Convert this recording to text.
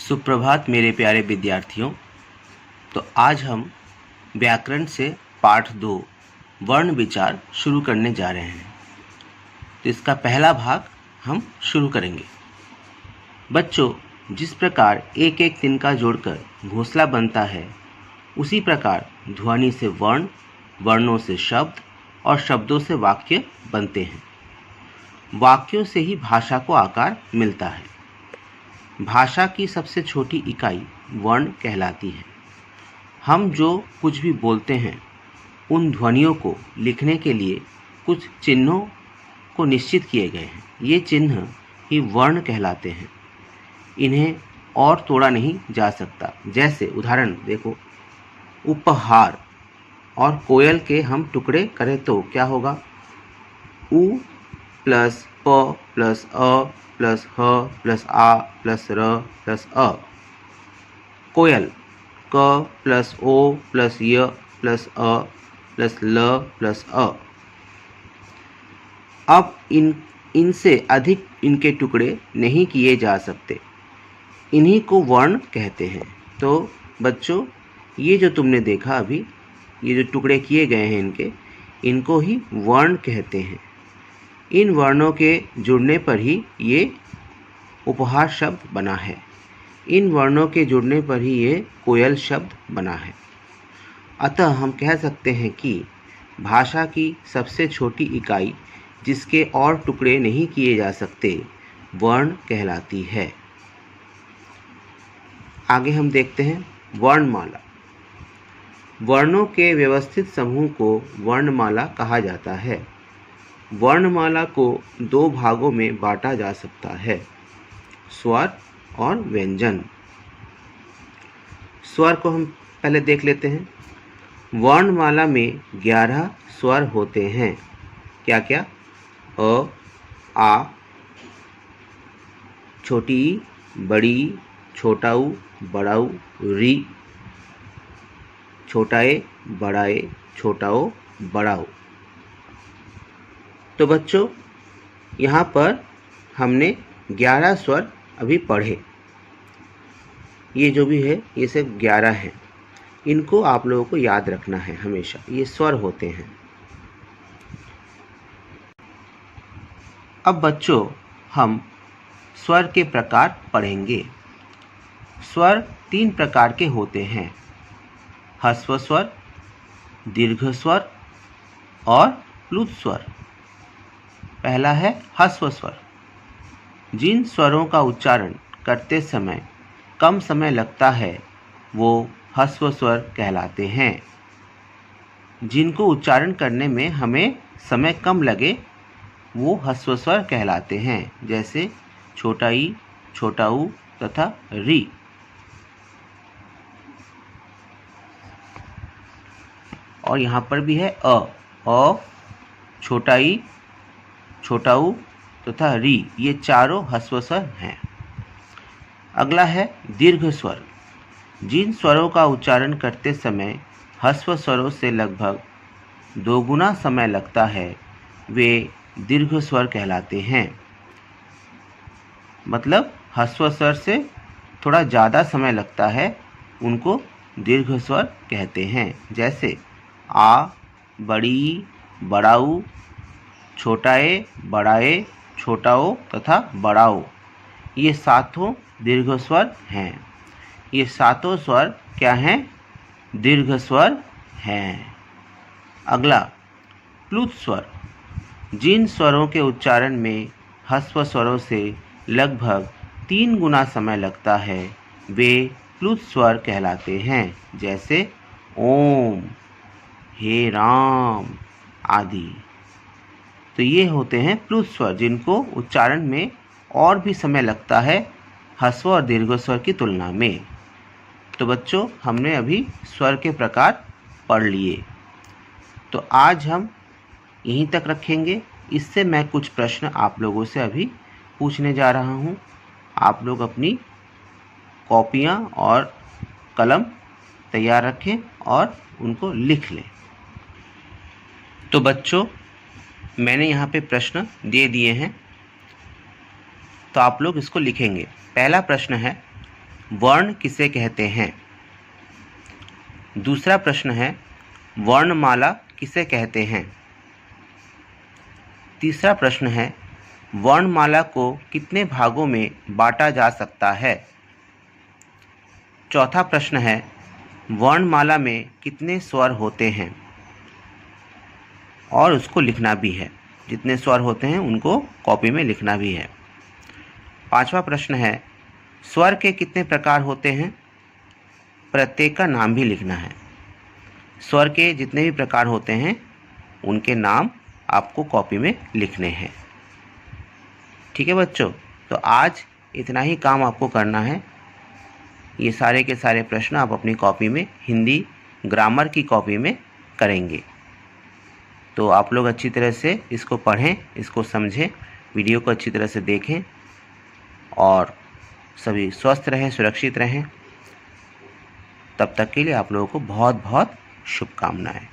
सुप्रभात मेरे प्यारे विद्यार्थियों। तो आज हम व्याकरण से पाठ 2 वर्ण विचार शुरू करने जा रहे हैं। तो इसका पहला भाग हम शुरू करेंगे। बच्चों, जिस प्रकार एक एक तिनका जोड़कर घोंसला बनता है, उसी प्रकार ध्वनि से वर्ण, वर्णों से शब्द और शब्दों से वाक्य बनते हैं। वाक्यों से ही भाषा को आकार मिलता है। भाषा की सबसे छोटी इकाई वर्ण कहलाती है। हम जो कुछ भी बोलते हैं, उन ध्वनियों को लिखने के लिए कुछ चिन्हों को निश्चित किए गए हैं। ये चिन्ह ही वर्ण कहलाते हैं। इन्हें और तोड़ा नहीं जा सकता। जैसे उदाहरण देखो, उपहार और कोयल के हम टुकड़े करें तो क्या होगा? उ प्लस प प्लस अ प्लस ह प्लस आ प्लस र प्लस अ। कोयल क प्लस ओ प्लस य प्लस अ प्लस ल प्लस अ। अब इनसे अधिक इनके टुकड़े नहीं किए जा सकते। इन्हीं को वर्ण कहते हैं। तो बच्चों, ये जो तुमने देखा अभी, ये जो टुकड़े किए गए हैं इनको ही वर्ण कहते हैं। इन वर्णों के जुड़ने पर ही ये उपहार शब्द बना है। इन वर्णों के जुड़ने पर ही ये कोयल शब्द बना है। अतः हम कह सकते हैं कि भाषा की सबसे छोटी इकाई, जिसके और टुकड़े नहीं किए जा सकते, वर्ण कहलाती है। आगे हम देखते हैं वर्णमाला। वर्णों के व्यवस्थित समूह को वर्णमाला कहा जाता है। वर्णमाला को 2 भागों में बांटा जा सकता है, स्वर और व्यंजन। स्वर को हम पहले देख लेते हैं। वर्णमाला में 11 स्वर होते हैं। क्या क्या? अ, आ, छोटी ई, बड़ी ई, छोटा ऊ, बड़ा ऊ, री, छोटा ए, बड़ा ए, छोटा ओ, बड़ा ओ। तो बच्चों, यहाँ पर हमने 11 स्वर अभी पढ़े। ये जो भी है, ये सिर्फ 11 हैं। इनको आप लोगों को याद रखना है हमेशा। ये स्वर होते हैं। अब बच्चों, हम स्वर के प्रकार पढ़ेंगे। स्वर 3 प्रकार के होते हैं, ह्रस्व स्वर, दीर्घ स्वर और प्लुत स्वर। पहला है ह्रस्व स्वर। जिन स्वरों का उच्चारण करते समय कम समय लगता है, वो ह्रस्व स्वर कहलाते हैं। जिनको उच्चारण करने में हमें समय कम लगे, वो ह्रस्व स्वर कहलाते हैं। जैसे छोटा ई, छोटा ऊ तथा री। और यहाँ पर भी है अ, छोटा ई, छोटा ऊ तथा री। ये चारों ह्रस्व स्वर हैं। अगला है दीर्घ स्वर। जिन स्वरों का उच्चारण करते समय ह्रस्व स्वरों से लगभग 2 गुना समय लगता है, वे दीर्घ स्वर कहलाते हैं। मतलब ह्रस्व स्वर से थोड़ा ज़्यादा समय लगता है, उनको दीर्घ स्वर कहते हैं। जैसे आ, बड़ी, बड़ा ऊ, छोटा ए, बड़ा ए, छोटा ओ तथा बड़ा ओ। ये 7 दीर्घ स्वर हैं। ये 7 स्वर क्या हैं? दीर्घ स्वर हैं। अगला प्लुत स्वर। जिन स्वरों के उच्चारण में ह्रस्व स्वरों से लगभग 3 गुना समय लगता है, वे प्लुत स्वर कहलाते हैं। जैसे ओम, हे राम आदि। तो ये होते हैं प्लुत स्वर, जिनको उच्चारण में और भी समय लगता है ह्रस्व और दीर्घ स्वर की तुलना में। तो बच्चों, हमने अभी स्वर के प्रकार पढ़ लिए। तो आज हम यहीं तक रखेंगे। इससे मैं कुछ प्रश्न आप लोगों से अभी पूछने जा रहा हूँ। आप लोग अपनी कॉपियाँ और कलम तैयार रखें और उनको लिख लें। तो बच्चों, मैंने यहाँ पे प्रश्न दे दिए हैं, तो आप लोग इसको लिखेंगे। पहला प्रश्न है, वर्ण किसे कहते हैं? दूसरा प्रश्न है, वर्णमाला किसे कहते हैं? तीसरा प्रश्न है, वर्णमाला को कितने भागों में बांटा जा सकता है? चौथा प्रश्न है, वर्णमाला में कितने स्वर होते हैं? और उसको लिखना भी है, जितने स्वर होते हैं उनको कॉपी में लिखना भी है। पांचवा प्रश्न है, स्वर के कितने प्रकार होते हैं? प्रत्येक का नाम भी लिखना है। स्वर के जितने भी प्रकार होते हैं उनके नाम आपको कॉपी में लिखने हैं। ठीक है बच्चों, तो आज इतना ही काम आपको करना है। ये सारे के सारे प्रश्न आप अपनी कॉपी में, हिंदी ग्रामर की कॉपी में करेंगे। तो आप लोग अच्छी तरह से इसको पढ़ें, इसको समझें, वीडियो को अच्छी तरह से देखें और सभी स्वस्थ रहें, सुरक्षित रहें। तब तक के लिए आप लोगों को बहुत बहुत शुभकामनाएं।